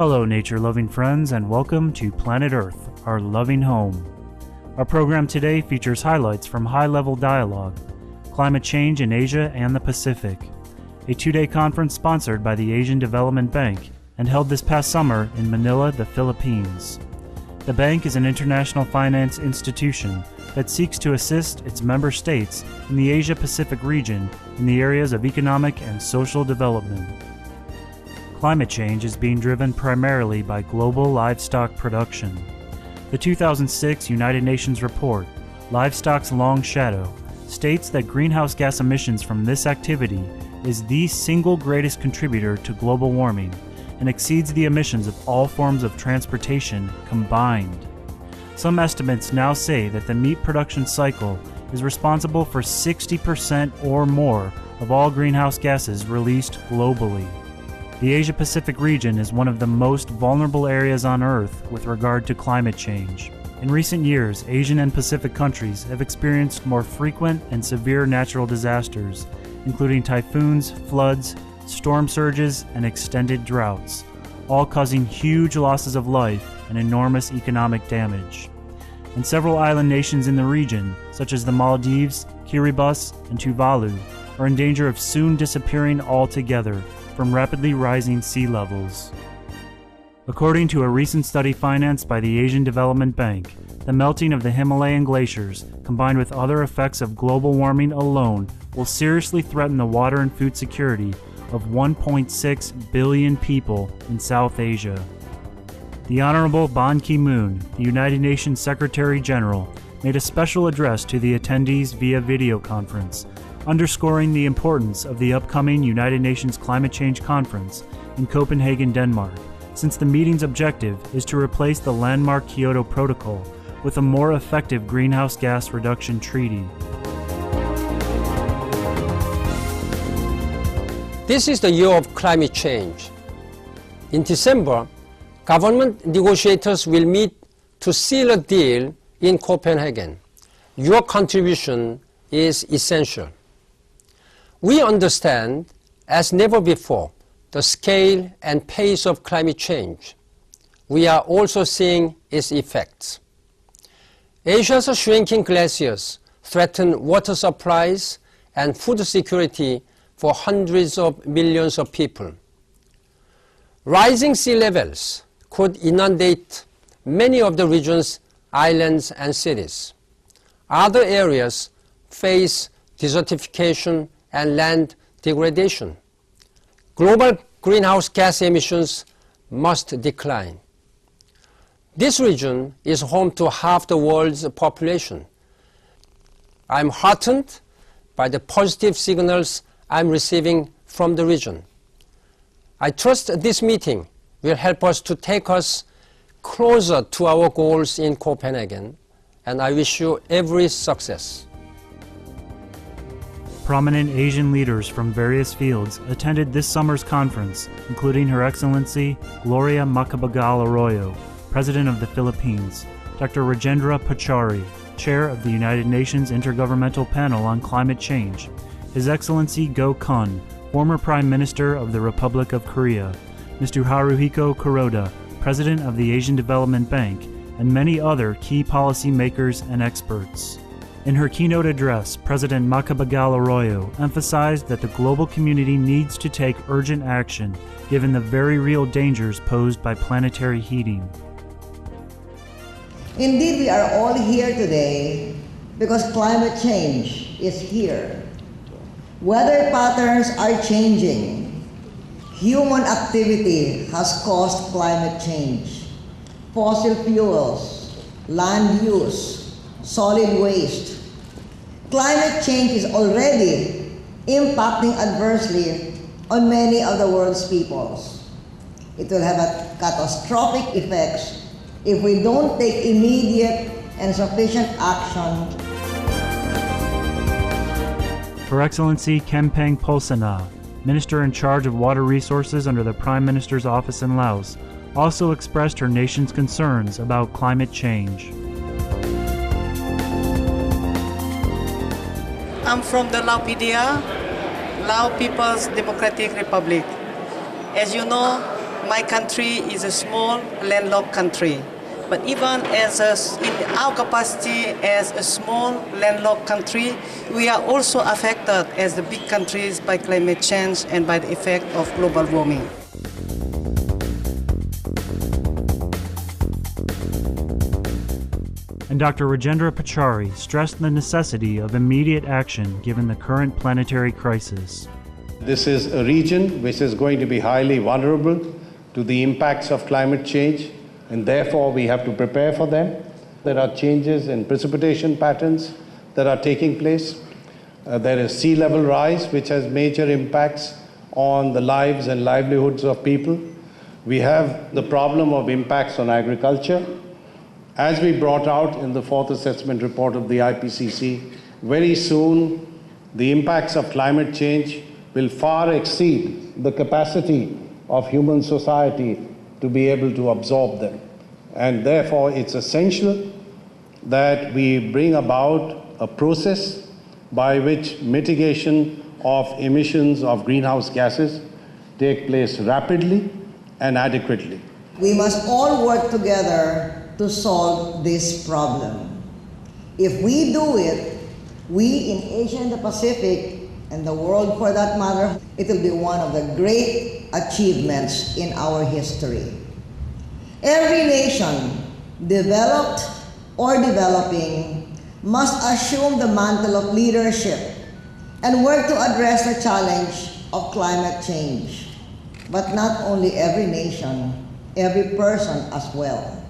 Hello, nature-loving friends, and welcome to Planet Earth, our loving home. Our program today features highlights from high-level dialogue, climate change in Asia and the Pacific, a two-day conference sponsored by the Asian Development Bank and held this past summer in Manila, the Philippines. The bank is an international finance institution that seeks to assist its member states in the Asia-Pacific region in the areas of economic and social development. Climate change is being driven primarily by global livestock production. The 2006 United Nations report, Livestock's Long Shadow, states that greenhouse gas emissions from this activity is the single greatest contributor to global warming and exceeds the emissions of all forms of transportation combined. Some estimates now say that the meat production cycle is responsible for 60% or more of all greenhouse gases released globally. The Asia-Pacific region is one of the most vulnerable areas on Earth with regard to climate change. In recent years, Asian and Pacific countries have experienced more frequent and severe natural disasters, including typhoons, floods, storm surges, and extended droughts, all causing huge losses of life and enormous economic damage. And several island nations in the region, such as the Maldives, Kiribati, and Tuvalu, are in danger of soon disappearing altogether from rapidly rising sea levels. According to a recent study financed by the Asian Development Bank, the melting of the Himalayan glaciers, combined with other effects of global warming alone, will seriously threaten the water and food security of 1.6 billion people in South Asia. The Honorable Ban Ki-moon, the United Nations Secretary General, made a special address to the attendees via video conference, underscoring the importance of the upcoming United Nations Climate Change Conference in Copenhagen, Denmark, since the meeting's objective is to replace the landmark Kyoto Protocol with a more effective greenhouse gas reduction treaty. This is the year of climate change. In December, government negotiators will meet to seal a deal in Copenhagen. Your contribution is essential. We understand, as never before, the scale and pace of climate change. We are also seeing its effects. Asia's shrinking glaciers threaten water supplies and food security for hundreds of millions of people. Rising sea levels could inundate many of the region's islands and cities. Other areas face desertification and land degradation. Global greenhouse gas emissions must decline. This region is home to half the world's population. I'm heartened by the positive signals I'm receiving from the region. I trust this meeting will help us to take us closer to our goals in Copenhagen, and I wish you every success. Prominent Asian leaders from various fields attended this summer's conference, including Her Excellency Gloria Macapagal-Arroyo, President of the Philippines, Dr. Rajendra Pachauri, Chair of the United Nations Intergovernmental Panel on Climate Change, His Excellency Go Kun, former Prime Minister of the Republic of Korea, Mr. Haruhiko Kuroda, President of the Asian Development Bank, and many other key policy makers and experts. In her keynote address, President Macapagal-Arroyo emphasized that the global community needs to take urgent action given the very real dangers posed by planetary heating. Indeed, we are all here today because climate change is here. Weather patterns are changing. Human activity has caused climate change. Fossil fuels, land use, solid waste. Climate change is already impacting adversely on many of the world's peoples. It will have a catastrophic effects if we don't take immediate and sufficient action. Her Excellency Kempeng Posana, Minister in charge of water resources under the Prime Minister's office in Laos, also expressed her nation's concerns about climate change. I'm from the Lao PDR, Lao People's Democratic Republic. As you know, my country is a small landlocked country. But even in our capacity as a small landlocked country, we are also affected as the big countries by climate change and by the effect of global warming. And Dr. Rajendra Pachari stressed the necessity of immediate action given the current planetary crisis. This is a region which is going to be highly vulnerable to the impacts of climate change, and therefore we have to prepare for them. There are changes in precipitation patterns that are taking place. There is sea level rise, which has major impacts on the lives and livelihoods of people. We have the problem of impacts on agriculture. As we brought out in the fourth assessment report of the IPCC, very soon the impacts of climate change will far exceed the capacity of human society to be able to absorb them. And therefore, it's essential that we bring about a process by which mitigation of emissions of greenhouse gases take place rapidly and adequately. We must all work together to solve this problem. If we do it, we in Asia and the Pacific, and the world for that matter, it will be one of the great achievements in our history. Every nation, developed or developing, must assume the mantle of leadership and work to address the challenge of climate change. But not only every nation, every person as well.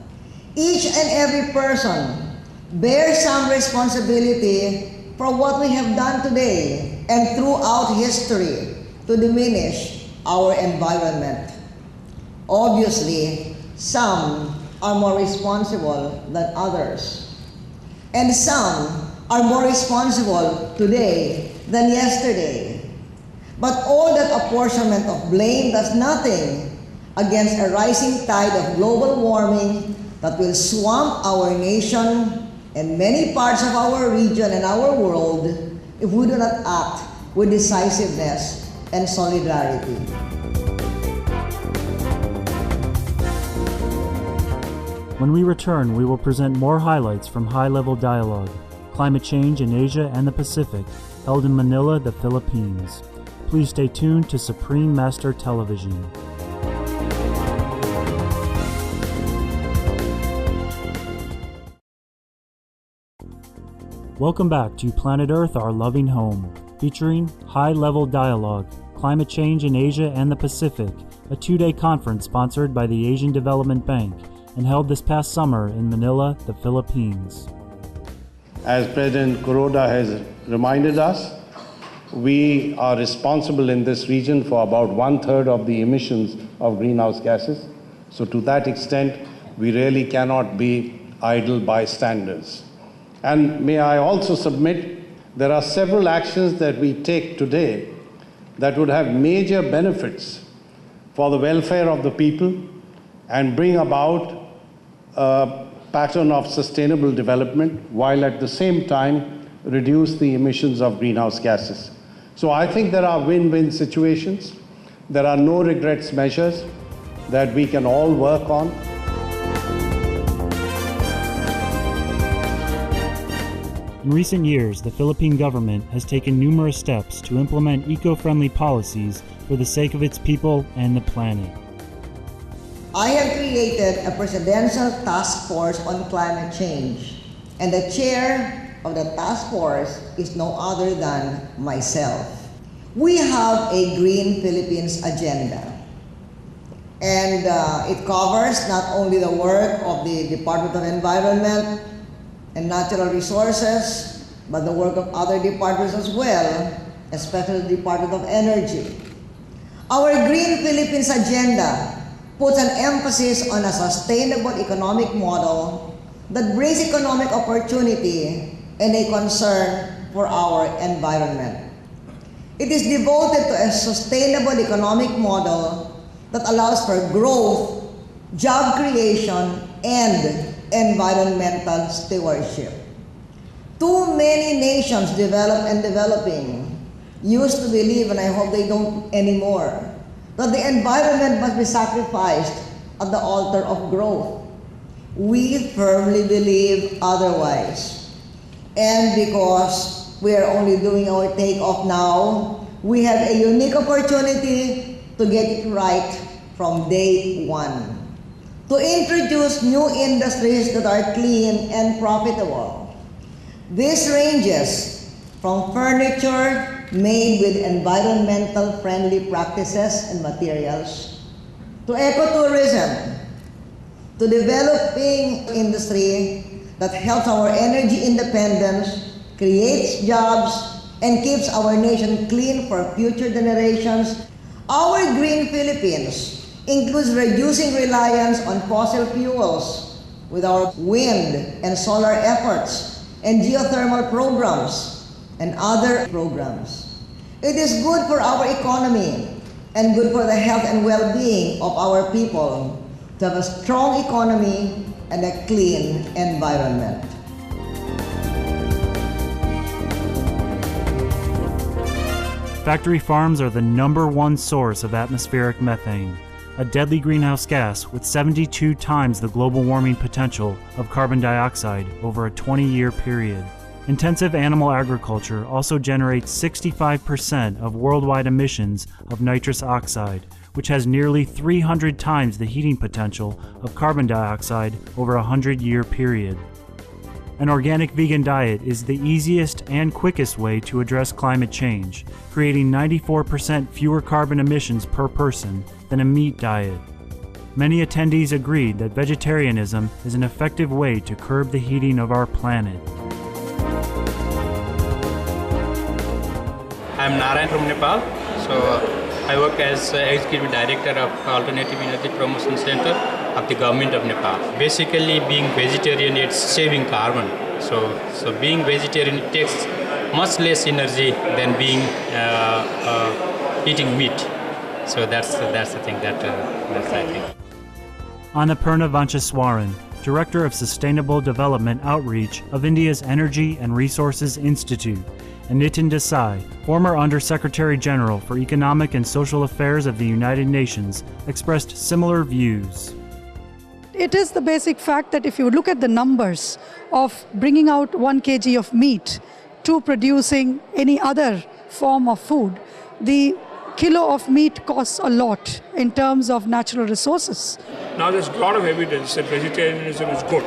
Each and every person bears some responsibility for what we have done today and throughout history to diminish our environment. Obviously, some are more responsible than others, and some are more responsible today than yesterday. But all that apportionment of blame does nothing against a rising tide of global warming that will swamp our nation and many parts of our region and our world if we do not act with decisiveness and solidarity. When we return, we will present more highlights from high-level dialogue, climate change in Asia and the Pacific, held in Manila, the Philippines. Please stay tuned to Supreme Master Television. Welcome back to Planet Earth, Our Loving Home, featuring high-level dialogue, climate change in Asia and the Pacific, a 2-day conference sponsored by the Asian Development Bank and held this past summer in Manila, the Philippines. As President Kuroda has reminded us, we are responsible in this region for about 1/3 of the emissions of greenhouse gases. So to that extent, we really cannot be idle bystanders. And may I also submit, there are several actions that we take today that would have major benefits for the welfare of the people and bring about a pattern of sustainable development while at the same time reduce the emissions of greenhouse gases. So I think there are win-win situations. There are no regrets measures that we can all work on. In recent years, the Philippine government has taken numerous steps to implement eco-friendly policies for the sake of its people and the planet. I have created a presidential task force on climate change, and the chair of the task force is no other than myself. We have a Green Philippines agenda, and it covers not only the work of the Department of Environment and Natural Resources, but the work of other departments as well, especially the Department of Energy. Our Green Philippines agenda puts an emphasis on a sustainable economic model that brings economic opportunity and a concern for our environment. It is devoted to a sustainable economic model that allows for growth, job creation, and environmental stewardship. Too many nations, developed and developing, used to believe, and I hope they don't anymore, that the environment must be sacrificed at the altar of growth. We firmly believe otherwise. And because we are only doing our takeoff now, we have a unique opportunity to get it right from day one. To introduce new industries that are clean and profitable. This ranges from furniture made with environmental friendly practices and materials, to ecotourism, to developing industry that helps our energy independence, creates jobs, and keeps our nation clean for future generations. Our Green Philippines includes reducing reliance on fossil fuels with our wind and solar efforts and geothermal programs and other programs. It is good for our economy and good for the health and well-being of our people to have a strong economy and a clean environment. Factory farms are the #1 source of atmospheric methane, a deadly greenhouse gas with 72 times the global warming potential of carbon dioxide over a 20-year period. Intensive animal agriculture also generates 65% of worldwide emissions of nitrous oxide, which has nearly 300 times the heating potential of carbon dioxide over a 100-year period. An organic vegan diet is the easiest and quickest way to address climate change, creating 94% fewer carbon emissions per person than a meat diet. Many attendees agreed that vegetarianism is an effective way to curb the heating of our planet. I'm Narayan from Nepal. I work as Executive Director of Alternative Energy Promotion Center of the Government of Nepal. Basically, being vegetarian, it's saving carbon. So being vegetarian, it takes much less energy than being eating meat. So that's the thing that's I think. Annapurna Vancheswaran, Director of Sustainable Development Outreach of India's Energy and Resources Institute, and Nitin Desai, former Under-Secretary General for Economic and Social Affairs of the United Nations, expressed similar views. It is the basic fact that if you look at the numbers of bringing out 1 kg of meat to producing any other form of food, the kilo of meat costs a lot in terms of natural resources. Now there's a lot of evidence that vegetarianism is good,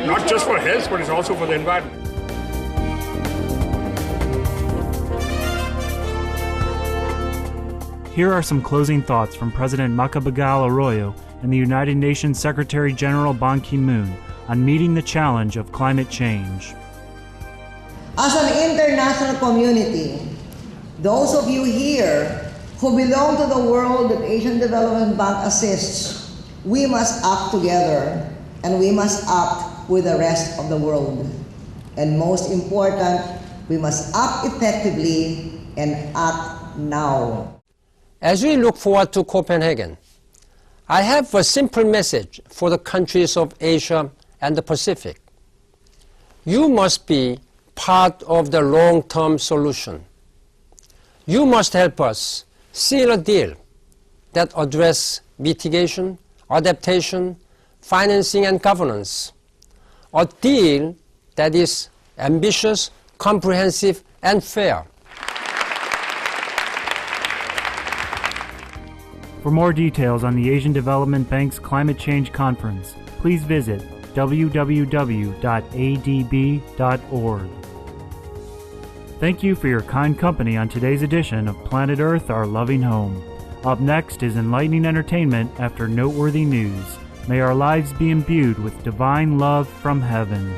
not just for health, but it's also for the environment. Here are some closing thoughts from President Macapagal Arroyo and the United Nations Secretary General Ban Ki-moon on meeting the challenge of climate change. As an international community, those of you here who belong to the world that Asian Development Bank assists, we must act together and we must act with the rest of the world. And most important, we must act effectively and act now. As we look forward to Copenhagen, I have a simple message for the countries of Asia and the Pacific. You must be part of the long-term solution. You must help us seal a deal that addresses mitigation, adaptation, financing, and governance. A deal that is ambitious, comprehensive, and fair. For more details on the Asian Development Bank's Climate Change Conference, please visit www.adb.org. Thank you for your kind company on today's edition of Planet Earth, Our Loving Home. Up next is enlightening entertainment after noteworthy news. May our lives be imbued with divine love from heaven.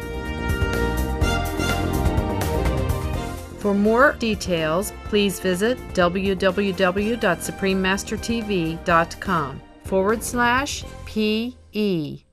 For more details, please visit www.suprememastertv.com/PE.